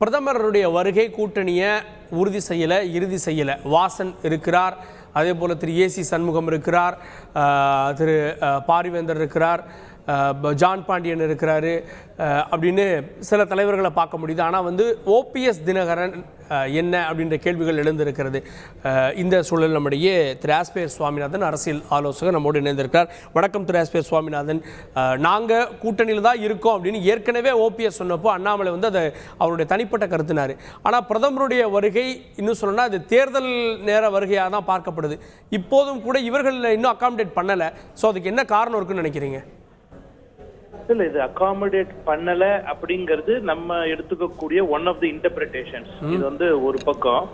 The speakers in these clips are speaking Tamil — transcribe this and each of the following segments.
பிரதமருடைய வருகை கூட்டணியை உறுதி செய்யலை, இறுதி செய்யலை. வாசன் இருக்கிறார், அதே போல் திரு ஏசி சண்முகம் இருக்கிறார், திரு பாரிவேந்தர் இருக்கிறார், ஜான் பாண்டியன் இருக்கிறாரு அப்படின்னு சில தலைவர்களை பார்க்க முடியுது. ஆனால் ஓபிஎஸ் தினகரன் என்ன அப்படின்ற கேள்விகள் எழுந்திருக்கிறது. இந்த சூழல் நம்முடைய திரு ஆஸ்பேர் சுவாமிநாதன் அரசியல் ஆலோசகர் நம்மோடு இணைந்திருக்கிறார். வணக்கம் திரு ஆஸ்பேர் சுவாமிநாதன். நாங்கள் கூட்டணியில் தான் இருக்கோம் அப்படின்னு ஏற்கனவே ஓபிஎஸ் சொன்னப்போ அண்ணாமலை அதை அவருடைய தனிப்பட்ட கருத்தினார். ஆனால் பிரதமருடைய வருகை இன்னும் சொல்லணும்னா அது தேர்தல் நேர வருகையாக தான் பார்க்கப்படுது. இப்போதும் கூட இவர்கள் இன்னும் அகாமடேட் பண்ணலை. ஸோ அதுக்கு என்ன காரணம் இருக்குன்னு நினைக்கிறீங்க? இல்ல, இது அகாமடேட் பண்ணல அப்படிங்கிறது நம்ம எடுத்துக்கக்கூடிய ஒன் ஆஃப் தி இன்டர்பிரிட்டேஷன்ஸ். இது ஒரு பக்கம்.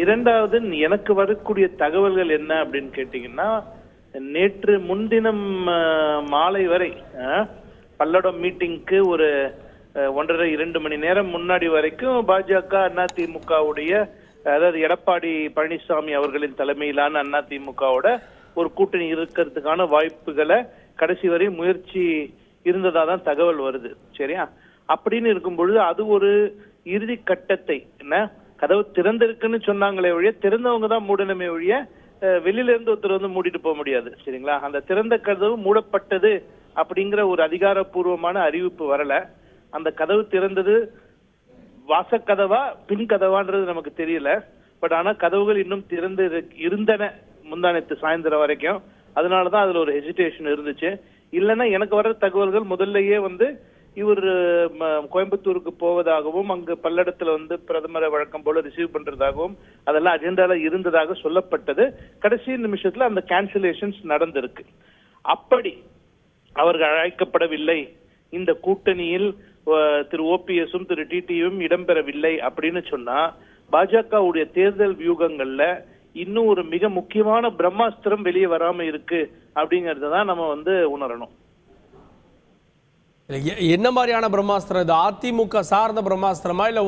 இரண்டாவது, எனக்கு வரக்கூடிய தகவல்கள் என்ன அப்படின்னு கேட்டீங்கன்னா, நேற்று முன்தினம் மாலை வரை பல்லடம் மீட்டிங்க்கு ஒரு 1.5-2 மணி நேரம் முன்னாடி வரைக்கும் பாஜக அதிமுகவுடைய, அதாவது எடப்பாடி பழனிசாமி அவர்களின் தலைமையிலான அதிமுகவோட ஒரு கூட்டணி இருக்கிறதுக்கான வாய்ப்புகளை கடைசி வரை முயற்சி இருந்ததா தான் தகவல் வருது. சரியா? அப்படின்னு இருக்கும் பொழுது அது ஒரு இறுதி கட்டத்தை, என்ன கதவு திறந்திருக்குன்னு சொன்னாங்களே ஒழிய, திறந்தவங்க தான் மூடணுமே ஒழிய வெளியில இருந்து ஒருத்தர் மூடிட்டு போக முடியாது. சரிங்களா? அந்த திறந்த கதவு மூடப்பட்டது அப்படிங்கிற ஒரு அதிகாரப்பூர்வமான அறிவிப்பு வரல. அந்த கதவு திறந்தது வாசக்கதவா பின் கதவான்றது நமக்கு தெரியல. பட் ஆனா கதவுகள் இன்னும் திறந்து இருந்தன முந்தானத்து சாயந்தரம் வரைக்கும். அதனாலதான் அதுல ஒரு ஹெசிடேஷன் இருந்துச்சு. இல்லைன்னா எனக்கு வர்ற தகவல்கள் முதல்லயே இவர் கோயம்புத்தூருக்கு போவதாகவும், அங்கு பல்லடத்துல பிரதமரை வழக்கம் போல ரிசீவ் பண்றதாகவும் அதெல்லாம் அஜெண்டால இருந்ததாக சொல்லப்பட்டது. கடைசி நிமிஷத்துல அந்த கேன்சலேஷன்ஸ் நடந்திருக்கு. அப்படி அவர்கள் அழைக்கப்படவில்லை, இந்த கூட்டணியில் திரு ஓபிஎஸும் திரு டிடியும் இடம்பெறவில்லை அப்படின்னு சொன்னா, பாஜகவுடைய தேர்தல் வியூகங்கள்ல இன்னும் ஒரு மிக முக்கியமான பிரம்மாஸ்திரம் வெளியே வராம இருக்கு அப்படிங்கறதான் நம்ம உணரணும். என்ன மாதிரியான பிரம்மாஸ்திரம் இது? அதிமுக சார்ந்த பிரம்மாஸ்திரமா இல்ல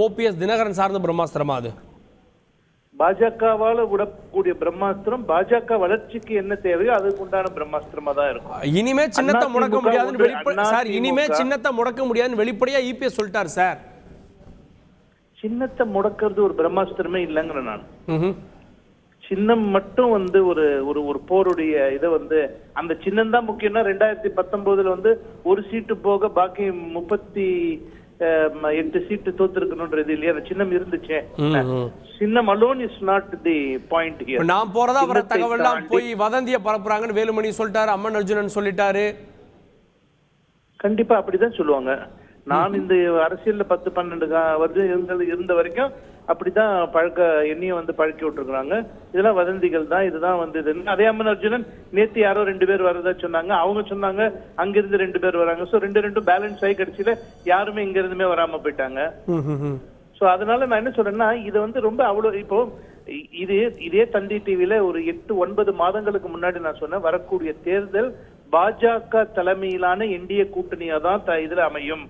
ஓபிஎஸ் தினகரன் சார்ந்த பிரம்மாஸ்திரமா? அது பாஜகவால விடக்கூடிய பிரம்மாஸ்திரம் பாஜக வளர்ச்சிக்கு என்ன தேவையோ அதுக்கு உண்டான பிரம்மாஸ்திரமா தான் இருக்கும். இனிமே சின்னத்தை முடக்க முடியாதுன்னு வெளிப்படையா இபிஎஸ் சொல்லிட்டார் சார். சின்னத்தை முடக்கிறது ஒரு பிரம்மாஸ்திரமே இல்லைங்கிற நான். சின்னம் மட்டும் ஒரு போருடைய இதை அந்த சின்னம் தான் முக்கியம்னா 2019 ஒரு சீட்டு போக பாக்கி 38 சீட்டு தோத்திருக்கணும்ன்றது இல்லையா? அந்த சின்னம் இருந்துச்சே. சின்னம் alone is not the point here. நான் போறதா வர தகவல்லாம் போய் வதந்திய பரப்புறாங்கன்னு வேலுமணி சொல்லிட்டாரு, அம்மன் அர்ஜுனன் சொல்லிட்டாரு. கண்டிப்பா அப்படிதான் சொல்லுவாங்க. நான் இந்த அரசியல்ல 10-12 வருடம் இருந்த வரைக்கும் அப்படிதான் என்னையும் பழக்கி விட்டுருக்காங்க. இதெல்லாம் வதந்திகள் தான், இதுதான் அதே அம்மன் அர்ஜுனன் நேத்து யாரோ 2 பேர் வரதா சொன்னாங்க. அவங்க சொன்னாங்க அங்கிருந்து 2 பேர் வராங்க. சோ 2 பேலன்ஸ் ஆகி கடைசியில யாருமே இங்க இருந்துமே வராம போயிட்டாங்க. சோ அதனால நான் என்ன சொல்றேன்னா, இது ரொம்ப அவ்வளவு இப்போ இதே தந்தி டிவில ஒரு 8-9 மாதங்களுக்கு முன்னாடி நான் சொன்னேன், வரக்கூடிய தேர்தல் பாஜக தலைமையிலான என்டிஏ கூட்டணியா தான் இதுல அமையும்.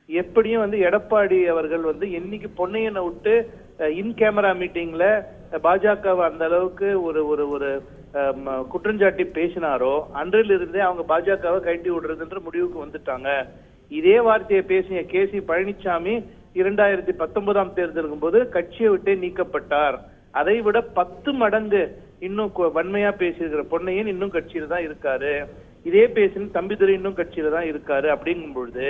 எப்படியும் எடப்பாடி அவர்கள் என்னைக்கு பொன்னையனை விட்டு இன் கேமரா மீட்டிங்ல பாஜகவை அந்த அளவுக்கு ஒரு குற்றஞ்சாட்டி பேசினாரோ, அன்றில் இருந்தே அவங்க பாஜகவை கட்டி விடுறதுன்ற முடிவுக்கு வந்துட்டாங்க. இதே வார்த்தையை பேசிய கேசி பழனிசாமி 2019 தேர்தலுக்கும் போது கட்சியை விட்டே நீக்கப்பட்டார். அதை விட 10 மடங்கு இன்னும் வன்மையா பேசியிருக்கிற பொன்னையன் இன்னும் கட்சியில தான் இருக்காரு. இதே பேசின தம்பிதுரை இன்னும் கட்சியில தான் இருக்காரு. அப்படிங்கும் பொழுது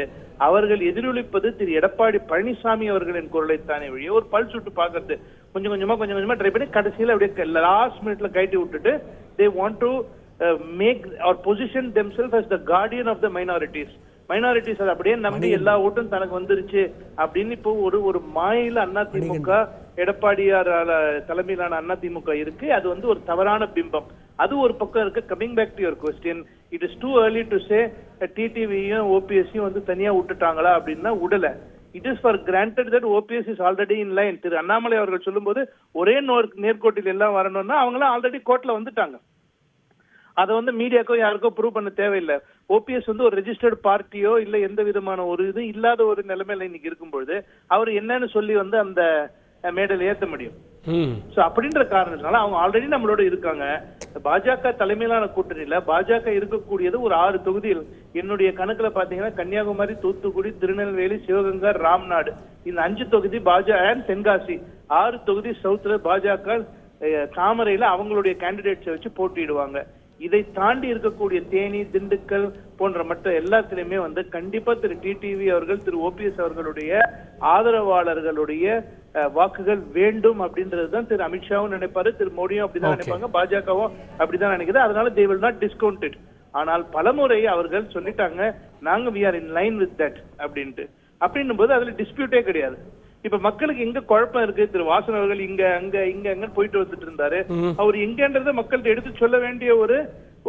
அவர்கள் எதிரொலிப்பது திரு எடப்பாடி பழனிசாமி அவர்களின் குரலைத்தானே வழியே ஒரு பல்ஸ் விட்டு பாக்குறது, கொஞ்சம் கொஞ்சமா ட்ரை பண்ணி கடைசியில அப்படியே லாஸ்ட் மினிட்ல கைட்டி விட்டுட்டு they want to make or position themselves as the guardian of the minorities. அதை அப்படியே நம்பி எல்லா ஓட்டும் தனக்கு வந்துருச்சு அப்படின்னு இப்போ ஒரு மாயில அதிமுக எடப்பாடியார் தலைமையிலான அதிமுக இருக்கு. அது ஒரு தவறான பிம்பம். அது ஒரு பக்கம் இருக்கு. Coming back to your question, it is too early to say டிடிவியும் ஓபிஎஸ்ஸையும் தனியா விட்டுட்டாங்களா அப்படின்னா விடல. It is for granted that OPS is already in line. Thiru Annamalai அவர்கள் சொல்லும் போது ஒரே நேர்கோட்டில் எல்லாம் வரணும்னா அவங்களாம் ஆல்ரெடி கோர்ட்ல வந்துட்டாங்க. அதை மீடியாக்கோ யாருக்கோ ப்ரூவ் பண்ண தேவையில்லை. ஓபிஎஸ் ஒரு ரெஜிஸ்டர்ட் பார்ட்டியோ இல்ல எந்த விதமான ஒரு இது இல்லாத ஒரு நிலைமையில இன்னைக்கு இருக்கும்பொழுது அவர் என்னன்னு சொல்லி அந்த மேடையில் ஏற்ற முடியும். சோ அப்படின்ற காரணத்தினால அவங்க ஆல்ரெடி நம்மளோட இருக்காங்க. பாஜக தலைமையிலான கூட்டணியில பாஜக இருக்கக்கூடியது ஒரு 6 தொகுதிகள். என்னுடைய கணக்குல பாத்தீங்கன்னா கன்னியாகுமரி, தூத்துக்குடி, திருநெல்வேலி, சிவகங்கை, ராம்நாடு, இந்த 5 தொகுதி பாஜக, தென்காசி 6 தொகுதி சவுத்ல பாஜக தாமரையில அவங்களுடைய கேண்டிடேட்ஸை வச்சு போட்டியிடுவாங்க. இதை தாண்டி இருக்கக்கூடிய தேனி, திண்டுக்கல் போன்ற மற்ற எல்லாத்திலுமே வந்து கண்டிப்பா திரு டிடிவி அவர்கள், திரு ஓபிஎஸ் அவர்களுடைய ஆதரவாளர்களுடைய வாக்குகள் வேண்டும் அப்படின்றதுதான் திரு அமித்ஷாவும் நினைப்பாரு, திரு மோடியும் அப்படிதான் நினைப்பாங்க, பாஜகவும் அப்படிதான் நினைக்குது. அதனால they will not discount it. ஆனால் பலமுறை அவர்கள் சொல்லிட்டாங்க நாங்க we are in line with that அப்படின்ட்டு. அப்படின்னும் போது அதுல டிஸ்பியூட்டே கிடையாது. இப்ப மக்களுக்கு எங்க குழப்பம் இருக்கு, திரு வாசன் அவர்கள் இங்க அங்க இங்க போயிட்டு வந்துட்டு இருந்தாரு, அவர் எங்கன்றத மக்கள்கிட்ட எடுத்து சொல்ல வேண்டிய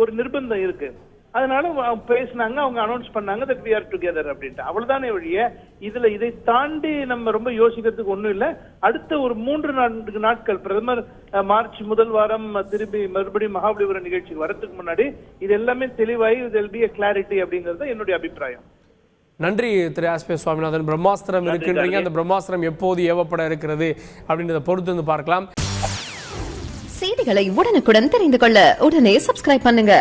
ஒரு நிர்பந்தம் இருக்கு. அதனால பேசினாங்க, அவங்க அனௌன்ஸ் பண்ணாங்க that we are together அப்படின்ட்டு. அவ்வளவுதானே வழிய இதுல இதை தாண்டி நம்ம ரொம்ப யோசிக்கிறதுக்கு ஒண்ணும் இல்ல. அடுத்த ஒரு 3-4 நாட்கள் பிரதமர் மார்ச் முதல் வாரம் திரும்பி மறுபடியும் மகாபலிபுரம் நிகழ்ச்சிக்கு வரதுக்கு முன்னாடி இது எல்லாமே தெளிவாகி there will be a clarity அப்படிங்கறது என்னுடைய அபிப்பிராயம். நன்றி திரு எஸ்.பி. சுவாமிநாதன். பிரம்மாஸ்திரம் இருக்கின்றீங்க, அந்த பிரம்மாஸ்திரம் எப்போது ஏவப்பட இருக்கிறது அப்படின்றத பொறுத்து வந்து பார்க்கலாம். செய்திகளை உடனுக்குடன் தெரிந்து கொள்ள உடனே சப்ஸ்கிரைப் பண்ணுங்க.